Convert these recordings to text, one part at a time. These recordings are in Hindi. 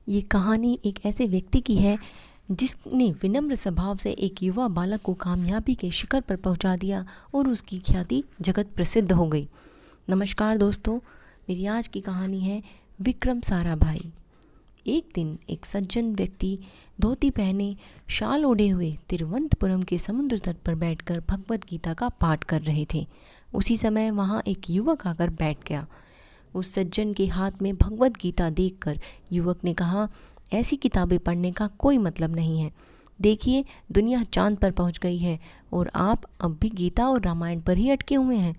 ये कहानी एक ऐसे व्यक्ति की है जिसने विनम्र स्वभाव से एक युवा बालक को कामयाबी के शिखर पर पहुंचा दिया और उसकी ख्याति जगत प्रसिद्ध हो गई। नमस्कार दोस्तों, मेरी आज की कहानी है विक्रम साराभाई। एक दिन एक सज्जन व्यक्ति धोती पहने, शाल ओढ़े हुए तिरुवनंतपुरम के समुद्र तट पर बैठकर भगवत गीता का पाठ कर रहे थे। उसी समय वहाँ एक युवक आकर बैठ गया। उस सज्जन के हाथ में भगवत गीता देखकर युवक ने कहा, ऐसी किताबें पढ़ने का कोई मतलब नहीं है। देखिए, दुनिया चांद पर पहुंच गई है और आप अब भी गीता और रामायण पर ही अटके हुए हैं।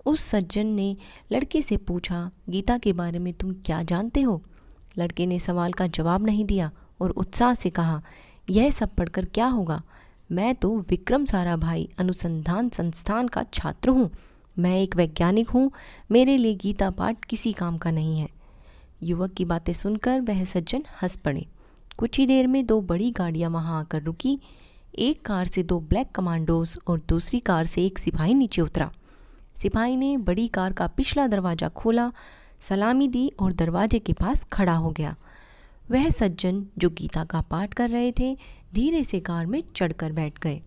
उस सज्जन ने लड़के से पूछा, गीता के बारे में तुम क्या जानते हो? लड़के ने सवाल का जवाब नहीं दिया और उत्साह से कहा, यह सब पढ़कर क्या होगा? मैं तो विक्रम साराभाई अनुसंधान संस्थान का छात्र हूँ। मैं एक वैज्ञानिक हूँ। मेरे लिए गीता पाठ किसी काम का नहीं है। युवक की बातें सुनकर वह सज्जन हंस पड़े। कुछ ही देर में दो बड़ी गाड़ियाँ वहाँ आकर रुकी। एक कार से दो ब्लैक कमांडोज और दूसरी कार से एक सिपाही नीचे उतरा। सिपाही ने बड़ी कार का पिछला दरवाज़ा खोला, सलामी दी और दरवाजे के पास खड़ा हो गया। वह सज्जन जो गीता का पाठ कर रहे थे धीरे से कार में चढ़कर बैठ गए।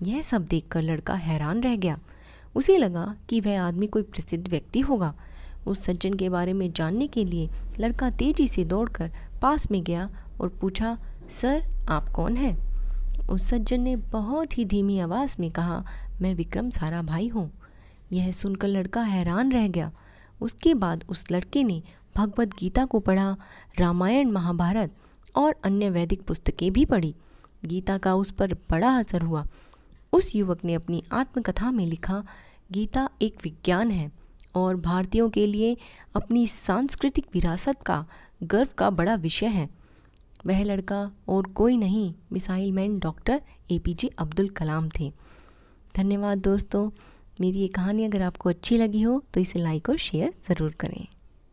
यह सब देखकर लड़का हैरान रह गया। उसे लगा कि वह आदमी कोई प्रसिद्ध व्यक्ति होगा। उस सज्जन के बारे में जानने के लिए लड़का तेजी से दौड़कर पास में गया और पूछा, सर आप कौन हैं? उस सज्जन ने बहुत ही धीमी आवाज़ में कहा, मैं विक्रम साराभाई हूँ। यह सुनकर लड़का हैरान रह गया। उसके बाद उस लड़के ने भगवत गीता को पढ़ा, रामायण महाभारत और अन्य वैदिक पुस्तकें भी पढ़ी। गीता का उस पर बड़ा असर हुआ। उस युवक ने अपनी आत्मकथा में लिखा, गीता एक विज्ञान है और भारतीयों के लिए अपनी सांस्कृतिक विरासत का गर्व का बड़ा विषय है। वह लड़का और कोई नहीं, missile man doctor APJ Abdul Kalam थे। धन्यवाद दोस्तों। मेरी ये कहानी अगर आपको अच्छी लगी हो तो इसे लाइक और शेयर ज़रूर करें।